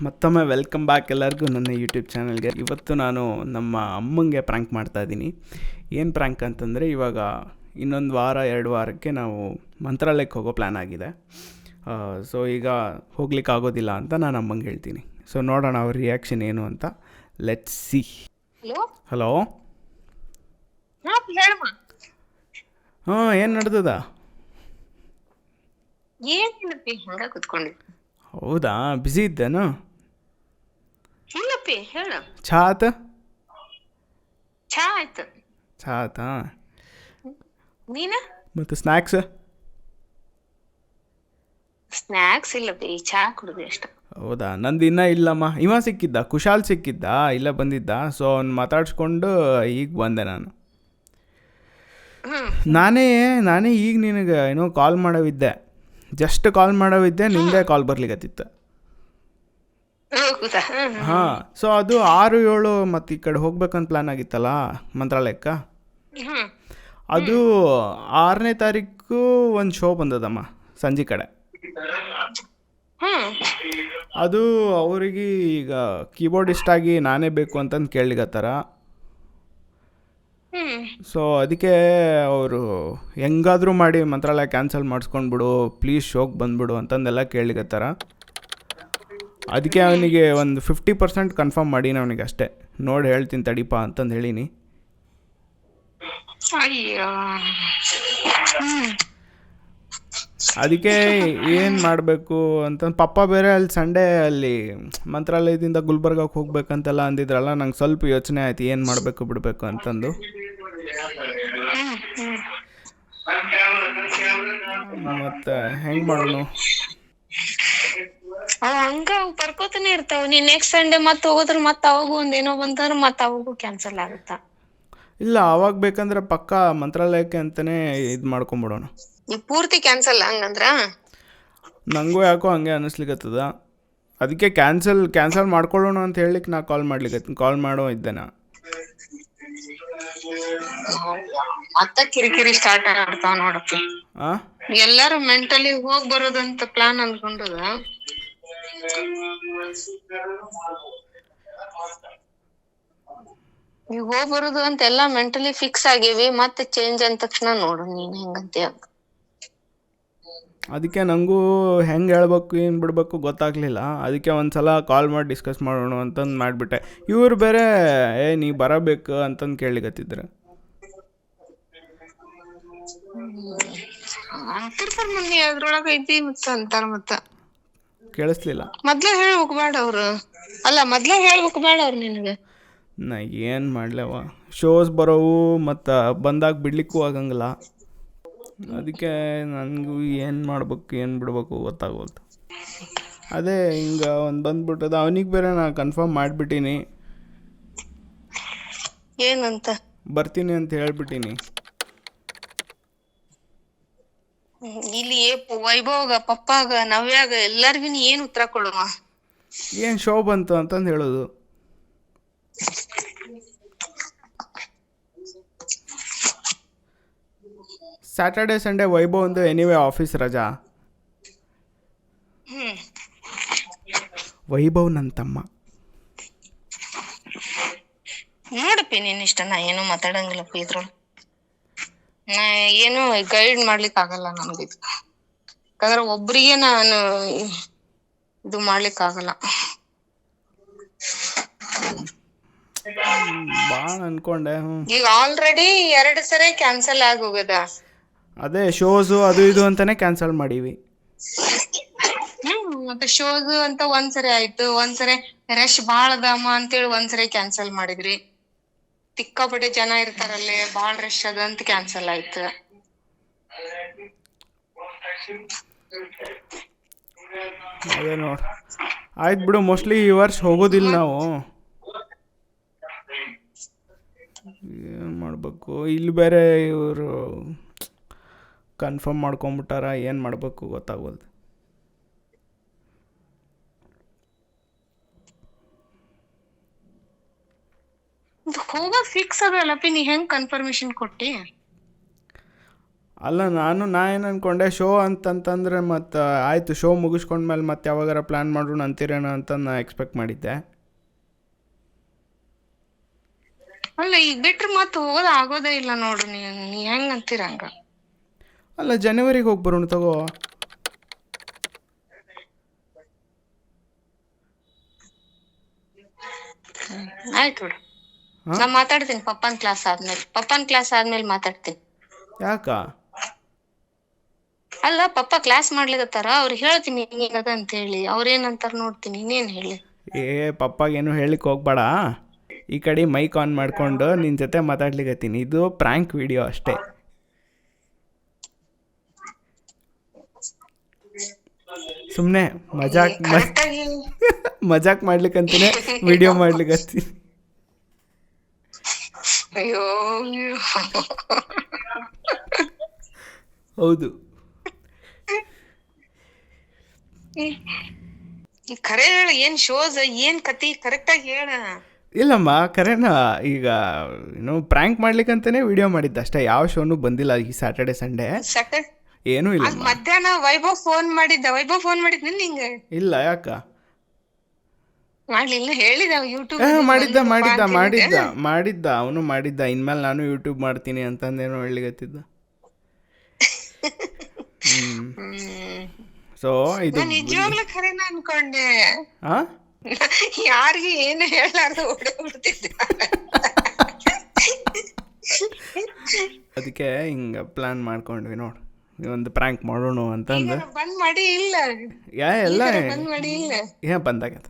ಮತ್ತೊಮ್ಮೆ welcome back ಎಲ್ಲರಿಗೂ ನನ್ನ ಯೂಟ್ಯೂಬ್ ಚಾನಲ್ಗೆ. ಇವತ್ತು ನಾನು ನಮ್ಮ ಅಮ್ಮಂಗೆ ಪ್ರ್ಯಾಂಕ್ ಮಾಡ್ತಾಯಿದ್ದೀನಿ. ಏನು ಪ್ರ್ಯಾಂಕ್ ಅಂತಂದರೆ, ಇವಾಗ ಇನ್ನೊಂದು ವಾರ 2 ವಾರಕ್ಕೆ ನಾವು ಮಂತ್ರಾಲಯಕ್ಕೆ ಹೋಗೋ ಪ್ಲ್ಯಾನ್ ಆಗಿದೆ. ಸೊ ಈಗ ಹೋಗ್ಲಿಕ್ಕೆ ಆಗೋದಿಲ್ಲ ಅಂತ ನಾನು ಅಮ್ಮಂಗೆ ಹೇಳ್ತೀನಿ. ಸೊ ನೋಡೋಣ ಅವ್ರ ರಿಯಾಕ್ಷನ್ ಏನು ಅಂತ. Let's see. ಹಲೋ. ಹಾಂ, ಏನು ನಡೆದದ? ಏನಿಲ್ಲಪ್ಪಿ, ಹಂಗ ಕುತ್ಕೊಂಡಿದ್ದೆ. ಹೌದಾ, ಬ್ಯುಸಿ ಇದ್ದೇನು? ಇಲ್ಲಪ್ಪಿ, ಹೇಳು. ಚಹಾ ಆತ? ಚಾ ಆಯ್ತು. ಚಹಾ ಆತಾ? ನೀನ? ಮತ್ತು ಸ್ನ್ಯಾಕ್ಸ್? ಸ್ನ್ಯಾಕ್ಸ್ ಇಲ್ಲಪ್ಪಿ, ಚಾ ಕುಡಿದೆ ಅಷ್ಟ. ಹೌದಾ, ನಂದು ಇನ್ನೂ ಇಲ್ಲಮ್ಮ. ಇವ ಸಿಕ್ಕಿದ್ದ, ಕುಶಾಲ್ ಸಿಕ್ಕಿದ್ದ, ಇಲ್ಲ ಬಂದಿದ್ದ. ಸೊ ಅವ್ನು ಮಾತಾಡ್ಸ್ಕೊಂಡು ಈಗ ಬಂದೆ ನಾನು. ನಾನೇ ಈಗ ನಿನಗೆ ಏನೋ ಕಾಲ್ ಮಾಡೋವಿದ್ದೆ, ಜಸ್ಟ್ ಕಾಲ್ ಮಾಡೋವಿದ್ದೆ, ನಿಂದೇ ಕಾಲ್ ಬರ್ಲಿಕ್ಕತ್ತಿತ್ತು. ಹಾಂ, ಸೊ ಅದು 6-7 ಮತ್ತು ಈ ಕಡೆ ಹೋಗ್ಬೇಕಂತ ಪ್ಲ್ಯಾನ್ ಆಗಿತ್ತಲ್ಲ ಮಂತ್ರಾಲಯಕ್ಕೆ. ಅದು 6ನೇ ತಾರೀಕು ಒಂದು ಶೋ ಬಂದದಮ್ಮ ಸಂಜೆ ಕಡೆ. ಅದು ಅವರಿಗೆ ಈಗ ಕೀಬೋರ್ಡಿಸ್ಟ್ ಆಗಿ ನಾನೇ ಬೇಕು ಅಂತಂದು ಕೇಳಲಿಕತ್ತಾರ. ಸೊ ಅದಕ್ಕೆ ಅವರು ಹೆಂಗಾದರೂ ಮಾಡಿ ಮಂತ್ರಾಲಯ ಕ್ಯಾನ್ಸಲ್ ಮಾಡಿಸ್ಕೊಂಡ್ಬಿಡು ಪ್ಲೀಸ್, ಶೋಗೆ ಬಂದುಬಿಡು ಅಂತಂದೆಲ್ಲ ಕೇಳಲಿಕತ್ತಾರ. ಅದಕ್ಕೆ ಅವನಿಗೆ ಒಂದು 50% ಕನ್ಫರ್ಮ್ ಮಾಡೀನಿ ಅವನಿಗೆ ಅಷ್ಟೇ. ನೋಡಿ ಹೇಳ್ತೀನಿ ತಡಿಪ ಅಂತಂದು ಹೇಳೀನಿ. ಅದಕ್ಕೆ ಏನು ಮಾಡಬೇಕು ಅಂತ. ಪಪ್ಪ ಬೇರೆ ಅಲ್ಲಿ ಸಂಡೇ ಅಲ್ಲಿ ಮಂತ್ರಾಲಯದಿಂದ ಗುಲ್ಬರ್ಗಕ್ಕೆ ಹೋಗ್ಬೇಕಂತೆಲ್ಲ ಅಂದಿದ್ರಲ್ಲ. ನಂಗೆ ಸ್ವಲ್ಪ ಯೋಚನೆ ಆಯ್ತು ಏನು ಮಾಡಬೇಕು ಬಿಡಬೇಕು ಅಂತಂದು. ಮತ್ತು ಹೆಂಗೆ ಮಾಡೋಣ? ಹಂಗ ಬರ್ಕೋತಾನೆ ಇರ್ತಾವ. ನೀನ್ ನೆಕ್ಸ್ಟ್ ಸಂಡೇ ಮತ್ತೆ ಹೋದ್ರ ಮತ್ತೆ ಅವಾಗೂ ಒಂದೇನೋ ಬಂದ್ರ ಮತ್ತೆ ಅವಾಗೂ ಕ್ಯಾನ್ಸಲ್ ಆಗುತ್ತಾ? ಇಲ್ಲ, ಅವಾಗ ಬೇಕಂದ್ರೆ ಪಕ್ಕ ಮಂತ್ರಾಲಯಕ್ಕೆ ಅಂತಲೇ ಇದು ಮಾಡ್ಕೊಂಬಿಡೋಣ. ಈ ಪೂರ್ತಿ ಕ್ಯಾನ್ಸಲ್ ಹಂಗಂದ್ರ? ನನಗೂ ಯಾಕೋ ಹಂಗೆ ಅನ್ನಿಸ್ಲಿಕ್ಕತ್ತದ. ಅದಕ್ಕೆ ಕ್ಯಾನ್ಸಲ್ ಮಾಡ್ಕೊಳ್ಳೋಣ ಅಂತ ಹೇಳಲಿಕ್ಕೆ ನಾ ಕಾಲ್ ಮಾಡೋ ಇದ್ದೆ ನಾ. ಮತ್ತೆ ಕಿರಿಕಿರಿ ಸ್ಟಾರ್ಟ್ ಆಗ್ತಾವ ನೋಡಪ್ಪ. ಎಲ್ಲಾರು ಮೆಂಟಲಿ ಹೋಗ್ ಬರೋದಂತ ಪ್ಲಾನ್ ಅನ್ಕೊಂಡದ. ಈಗ ಹೋಗ್ ಬರೋದು ಅಂತ ಎಲ್ಲಾ ಮೆಂಟಲಿ ಫಿಕ್ಸ್ ಆಗೇವಿ. ಮತ್ತೆ ಚೇಂಜ್ ಅಂದ ತಕ್ಷಣ ನೋಡು ನೀನ್ ಹೆಂಗಂತೀಯ. ಅದಕ್ಕೆ ನನಗೂ ಹೆಂಗೆ ಹೇಳ್ಬೇಕು ಏನು ಬಿಡಬೇಕು ಗೊತ್ತಾಗಲಿಲ್ಲ. ಅದಕ್ಕೆ ಒಂದು ಸಲ ಕಾಲ್ ಮಾಡಿ ಡಿಸ್ಕಸ್ ಮಾಡೋಣ ಅಂತಂದು ಮಾಡಿಬಿಟ್ಟೆ. ಇವ್ರು ಬೇರೆ ನೀ ಬರಬೇಕು ಅಂತಂದು ಕೇಳಲಿಕತ್ತಿದ್ರು. ಅದ್ರೊಳಗ ಐತಿ ಅಂತಾರ. ಮತ್ತ ಕೇಳಿಸ್ಲಿಲ್ಲ. ಮೊದ್ಲೇ ಹೇಳ್ಬೇಕು ಬೇಡ ಅವ್ರು. ಅಲ್ಲ, ಮೊದ್ಲೇ ಹೇಳ್ಬೇಕು ಬೇಡ ಅವ್ರು ನಿನಗೆ. ನಾ ಏನು ಮಾಡಲವ, ಶೋಸ್ ಬರೋವು ಮತ್ತು ಬಂದಾಗ ಬಿಡ್ಲಿಕ್ಕೂ ಆಗಂಗಿಲ್ಲ. ಅದಕ್ಕೆ ನನಗೂ ಏನು ಮಾಡ್ಬೇಕು ಏನು ಬಿಡ್ಬೇಕು ಗೊತ್ತಾಗೋಲ್ತು. ಅದೇ ಹಿಂಗೆ ಒಂದು ಬಂದ್ಬಿಟ್ಟದ. ಅವನಿಗೆ ಬೇರೆ ನಾ ಕನ್ಫರ್ಮ್ ಮಾಡಿಬಿಟ್ಟೀನಿ, ಏನಂತ ಬರ್ತೀನಿ ಅಂತ ಹೇಳ್ಬಿಟ್ಟೀನಿ. ಇಲ್ಲಿ ವೈಭವ್ಗ, ಪಪ್ಪಾಗ, ನವ್ಯಾಗ ಎಲ್ಲರಿಗೂ ಏನ್ ಉತ್ತರ ಕೊಡುವ? ಏನು ಶೋ ಬಂತು ಅಂತಂದು ಹೇಳೋದು. ಸ್ಯಾಟರ್ಡೆ ಸಂಡೇ ವೈಭವ್ ಒಂದು ಎನಿವೇ ಆಫೀಸ್ ರಜಾ. ವೈಭವ್ ನನ್ನ ತಮ್ಮ. ನೋಡಪ್ಪಿ, ನೀನ್ ಇಷ್ಟ. ನಾ ಏನು ಮಾತಾಡಂಗಿಲ್ಲಪ್ಪ ಇದ್ರೊಳಗೆ. ನಾ ಏನು ಗೈಡ್ ಮಾಡ್ಲಿಕ್ ಆಗಲ್ಲ ನಮ್ಗೆ. ಯಾಕಂದ್ರೆ ಒಬ್ರಿಗೆ ನಾನು ಇದು ಮಾಡ್ಲಿಕ್ ಆಗಲ್ಲ. ಭಾಳ ಅನ್ಕೊಂಡೆ. ಈಗ ಆಲ್ರೆಡಿ 2 ಸರಿ ಕ್ಯಾನ್ಸಲ್ ಆಗಿ ಹೋಗದ. ಅದೇ ಶೋಸು ಅದು ಇದು ಅಂತಾನೆ ಕ್ಯಾನ್ಸಲ್ ಮಾಡೀವಿ. ಮತ್ತೆ ಶೋಸ್ ಅಂತ ಒಂದ್ಸರಿ ಆಯ್ತು, ಒಂದ್ಸರಿ ರಶ್ ಬಾಳ ಅದಾಮ ಅಂತೇಳಿ ಒಂದ್ಸರಿ ಕ್ಯಾನ್ಸಲ್ ಮಾಡಿದ್ರಿ. ಸಿಕ್ಕಾಪಟ್ಟೆ ಜನ ಇರ್ತಾರಲ್ಲೇ, ಬಾಳ ರಶ್ ಅದ ಅಂತ ಕ್ಯಾನ್ಸಲ್ ಆಯ್ತು. ಅದೇ ನೋಡಿ, ಆಯ್ತು ಬಿಡು. ಮೋಸ್ಟ್ಲಿ ಈ ವರ್ಷ ಹೋಗೋದಿಲ್ಲ ನಾವು. ಏನು ಮಾಡಬೇಕು? ಇಲ್ಲಿ ಬೇರೆ ಇವರು ಕನ್ಫರ್ಮ್ ಮಾಡ್ಕೊಂಬಿಟ್ಟಾರ. ಏನು ಮಾಡಬೇಕು ಗೊತ್ತಾಗೋದು. ಹೋಗ ಫಿಕ್ಸ್ ಅದಲ್ಲಪ್ಪಿ. ನೀ ಹೆಂಗ್ ಕನ್ಫರ್ಮೇಶನ್ ಕೊಟ್ಟಿ? ಅಲ್ಲ ನಾ ಏನು ಅಂದ್ಕೊಂಡೆ ಶೋ ಅಂತಂತಂದರೆ ಮತ್ತು ಆಯಿತು ಶೋ ಮುಗಿಸ್ಕೊಂಡ್ಮೇಲೆ ಮತ್ತೆ ಯಾವಾಗಾರ ಪ್ಲ್ಯಾನ್ ಮಾಡೋಣ ಅಂತೀರೇನೋ ಅಂತ ನಾ ಎಕ್ಸ್ಪೆಕ್ಟ್ ಮಾಡಿದ್ದೆ. ಅಲ್ಲ ಈಗ ಬಿಟ್ರೆ ಮತ್ತೆ ಹೋಗೋದು ಆಗೋದೇ ಇಲ್ಲ ನೋಡು. ನೀ ಹೆಂಗ್ ಅಂತೀರ ಹಂಗ. ಅಲ್ಲ ಜನವರಿಗೆ ಹೋಗಿ ಬರೋಣ ತಗೋ. ಆಯ್ತು ಬಿಡು, ನಾ ಮಾತಾಡ್ತೀನಿ ಪಪ್ಪನ್ ಕ್ಲಾಸ್ ಆದ್ಮೇಲೆ ಮಾತಾಡ್ತೀನಿ. ಯಾಕ? ಅಲ್ಲ ಪಪ್ಪ ಕ್ಲಾಸ್ ಮಾಡ್ಲಿಕತ್ತಾರ, ಅವ್ರಿಗೆ ಹೇಳ್ತೀನಿ ಹಿಂಗದ ಅಂತ ಹೇಳಿ. ಅವ್ರೇನಂತಾರ ನೋಡ್ತೀನಿ, ಇನ್ನೇನ್ ಹೇಳಿ. ಪಪ್ಪಾಗೇನು ಹೇಳಿಕ್ಕೆ ಹೋಗ್ಬೇಡ. ಈ ಕಡೆ ಮೈಕ್ ಆನ್ ಮಾಡ್ಕೊಂಡು ನಿನ್ನ ಜೊತೆ ಮಾತಾಡ್ಲಿಕತ್ತೀನಿ. ಇದು ಪ್ರ್ಯಾಂಕ್ ವಿಡಿಯೋ ಅಷ್ಟೇ. ಸುಮ್ಮನೆ ಮಜಾಕ್ ಮಾಡ್ಲಿಕ್ಕಂತೀನಿ, ವಿಡಿಯೋ ಮಾಡ್ಲಿಕ್ಕತ್ತೀನಿ. ಅಯ್ಯೋ ಹೌದು. ಖರೆ ಹೇಳ, ಏನ್ ಶೋಸ್ ಏನ್ ಕತಿ ಕರೆಕ್ಟ್ ಆಗಿ ಹೇಳ. ಇಲ್ಲಮ್ಮ ಕರೆನಾ, ಈಗ ಏನು ಪ್ರ್ಯಾಂಕ್ ಮಾಡ್ಲಿಕ್ಕಂತಾನೆ ವಿಡಿಯೋ ಮಾಡಿದ್ದ ಅಷ್ಟೇ. ಯಾವ ಶೋನು ಬಂದಿಲ್ಲ ಈ ಸ್ಯಾಟರ್ಡೆ ಸಂಡೇ, ಏನೂ ಇಲ್ಲ. ಮಧ್ಯಾಹ್ನ ವೈಭವ್ ಫೋನ್ ಮಾಡಿದ್ನ ನಿಂಗೆ? ಇಲ್ಲ, ಯಾಕ ಮಾಡ್ಲಿಲ್ಲ? ಹೇಳಿದ ಯೂಟ್ಯೂಬ್ ಮಾಡಿದ್ದ ಅವನು ಮಾಡಿದ್ದ. ಇನ್ಮೇಲೆ ನಾನು ಯೂಟ್ಯೂಬ್ ಮಾಡ್ತೀನಿ ಅಂತಂದೇನೋ ಹೇಳಿಗತ್ತಿದ್ದ. ಸೊ ಇದು ನಿಜವಾಗ್ಲೂ ಖರೇನ ಅನ್ಕೊಂಡೆ. ಯಾರಿಗೆ ಏನು ಹೇಳಾರ್ದು ಓಡಾಡ್ತಿದ್ದೆ. ಅದಕ್ಕೆ ಹಿಂಗ ಪ್ಲಾನ್ ಮಾಡ್ಕೊಂಡ್ವಿ ನೋಡ್, ಒಂದು ಪ್ರ್ಯಾಂಕ್ ಮಾಡೋಣ ಅಂತಂದು. ಬಂದ್ ಮಾಡಿ ಇಲ್ಲ? ಎಲ್ಲ ಬಂದ್ ಮಾಡಿ ಇಲ್ಲ? ಬಂದಾಗದ.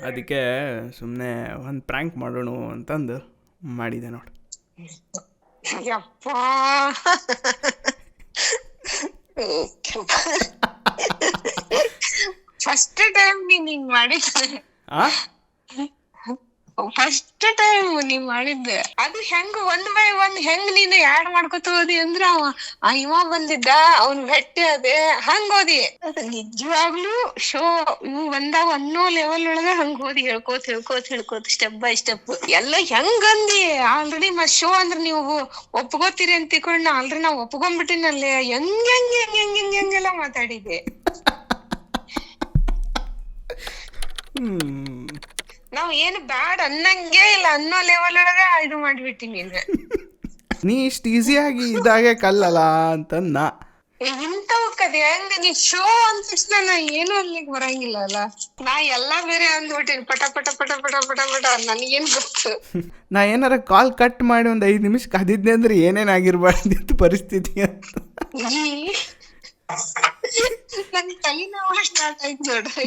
ಅದಕ್ಕೆ ಸುಮ್ಮನೆ ಒಂದು ಪ್ರ್ಯಾಂಕ್ ಮಾಡೋಣ ಅಂತಂದು ಮಾಡಿದೆ ನೋಡಿ. ಯಪ್ಪ, ಫಸ್ಟ್ ಟೈಮ್ ನೀನ್ ಮಾಡಿದ್ದೆ. ಫಸ್ಟ್ ಟೈಮ್ ನೀ ಮಾಡಿದ್ದೆ ಅದು. ಹೆಂಗ ಒಂದ್ ಬೈ ಒಂದ್ ಹೆಂಗ್ ನೀನು ಯಾಡ್ ಮಾಡ್ಕೊತ ಹೋದಿ ಅಂದ್ರ ಇವ ಬಂದಿದ್ದ, ಅವ್ನ್ ಭೇಟಿ ಅದೇ ಹಂಗ ಹೋದಿ. ಅದು ನಿಜವಾಗ್ಲೂ ಶೋ ಇವ್ ಬಂದಾಗ ಅನ್ನೋ ಲೆವೆಲ್ ಒಳಗ ಹಂಗ ಹೋದಿ, ಹೇಳ್ಕೋತ ಸ್ಟೆಪ್ ಬೈ ಸ್ಟೆಪ್ ಎಲ್ಲ ಹೆಂಗಂದಿ. ಆಲ್ರೆಡಿ ಮತ್ ಶೋ ಅಂದ್ರ ನೀವು ಒಪ್ಕೋತೀರಿ ಅಂತ ತಿಳ್ಕೊಂಡ್ ಆಲ್ರೆಡಿ ನಾವ್ ಒಪ್ಕೊಂಡ್ಬಿಟ್ಟಿನಲ್ಲೇ. ಹೆಂಗೆಲ್ಲ ಮಾತಾಡಿದೆ. ನಾವ್ ಏನು ಬ್ಯಾಡ್ ಅನ್ನಂಗೆ ಇಲ್ಲ ಅನ್ನೋ ಲೆವೆಲ್ ಒಳಗ ಇದು ಮಾಡ್ಬಿಟ್ಟಿ ನೀನ್. ನೀ ಇಷ್ಟ ಈಸಿಯಾಗಿ ಇದಾಗೆ ಕಲ್ಲಲ್ಲ ಅಂತ ಇಂಥವಕ್ಕದ ಹೆಂಗ ನೀ ಶೋ ಅಂದ ತಕ್ಷಣ ನಾ ಏನು ಅನ್ಲಿಕ್ ಬರಂಗಿಲ್ಲ ಅಲ್ಲ. ನಾ ಎಲ್ಲಾ ಬೇರೆ ಅಂದ್ಬಿಟ್ಟಿನಿ, ಪಟ ಪಟ ಪಟ ಪಟ ಪಟ ಪಟ. ನನಗೇನ್ ಗೊತ್ತು, ನಾ ಏನಾರ ಕಾಲ್ ಕಟ್ ಮಾಡಿ ಒಂದ್ 5 ನಿಮಿಷ ಕಾದಿದ್ದೆ ಅಂದ್ರೆ ಏನೇನಾಗಿರ್ಬಾರ್ದಿತ್ತು ಪರಿಸ್ಥಿತಿ ಅಂತ. ನನ್ ತಲೆ ನೋವು ಸ್ಟಾರ್ಟ್ ಆಯ್ತು ನೋಡ್ರಿ.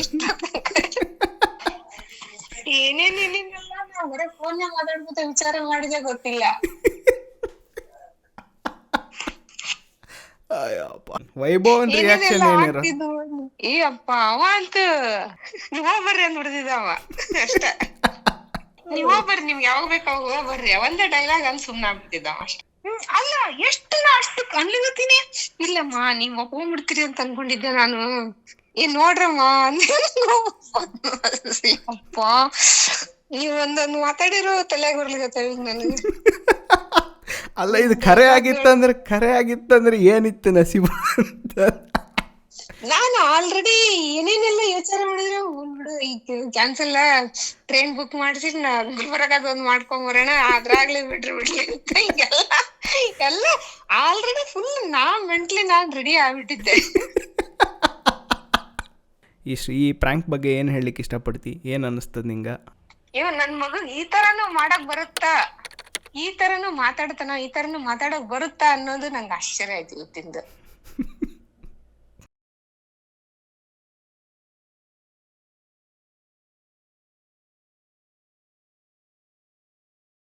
ಏನೇನೇನಿಲ್ಲ, ನಾ ಬರೀ ಫೋನ್ ಮಾತಾಡ್ಕೊತ ವಿಚಾರ ಮಾಡಿದೆ ಗೊತ್ತಿಲ್ಲ. ವೈಭವ್ ರಿಯಾಕ್ಷನ್ ಏನಿರ? ಏ ಅಪ್ಪ, ಅವ ಅಂತ ನೀವ ಬರ್ರಿ ಅಂದ್ ಬಿಡ್ತಿದ್ದ ಅವ ಅಷ್ಟ. ನೀವ ಬರ್ರಿ, ನಿಮ್ಗೆ ಯಾವಾಗ ಬೇಕಾಗ ಹೋಗ ಬರ್ರಿ ಒಂದೇ ಡೈಲಾಗ್ ಅಂದ್ ಸುಮ್ನ ಆಗ್ಬಿಟ್ಟಿದ್ದ ಅವ ಅಷ್ಟ. ಅಲ್ಲ ಎಷ್ಟು ನಾ ಅಷ್ಟು ಅನ್ಲಿಗತ್ತೀನಿ. ಇಲ್ಲಮ್ಮ ನೀವ್ ಒಪ್ಕೊಂಡ್ಬಿಡ್ತೀರಿ ಅಂತ ಅನ್ಕೊಂಡಿದ್ದೆ ನಾನು. ಏನ್ ನೋಡ್ರಮ್ಮ ಅಪ್ಪ, ನೀವ್ ಒಂದೊಂದು ಮಾತಾಡಿರೋ ತಲೆಯಾಗ ಬರ್ಲಿಕತ್ತವ ನನಗೆ. ಅಲ್ಲ ಇದು ಖರೆ ಆಗಿತ್ತಂದ್ರೆ ಏನಿತ್ತು ನಸೀಬ ಅಂತ. ನಾನು ಆಲ್ರೆಡಿ ಏನೇನೆಲ್ಲ ಯೋಚನೆ ಮಾಡಿದ್ರೆ ಬಿಡು, ಈಗ ಕ್ಯಾನ್ಸಲ್ ಟ್ರೈನ್ ಬುಕ್ ಮಾಡಿಸಿ ಗುಲ್ಬರ್ಗ ಒಂದ್ ಮಾಡ್ಕೊಂಬರೋಣ, ಅದ್ರಾಗ್ಲಿ ಬಿಡ್ಲಿ ಅಂತ ಎಲ್ಲ ಆಲ್ರೆಡಿ ಫುಲ್ ಮೆಂಟ್ಲಿ ನಾನ್ ರೆಡಿ ಆಗ್ಬಿಟ್ಟಿದ್ದೆ. ಈ ಪ್ರ್ಯಾಂಕ್ ಬಗ್ಗೆ ಏನ್ ಹೇಳಲಿಕ್ಕೆ ಇಷ್ಟಪಡ್ತಿ? ಏನ್ ಅನಿಸ್ತದ ನಿಂಗ? ನನ್ ಮಗ ಈ ತರಾನು ಮಾಡಕ್ ಬರುತ್ತಾ, ಈ ತರನು ಮಾತಾಡ್ತಾನ, ಈ ತರನು ಮಾತಾಡಕ್ ಬರುತ್ತಾ ಅನ್ನೋದು ನಂಗೆ ಆಶ್ಚರ್ಯ ಆಯ್ತು ಇವತ್ತಿಂದ.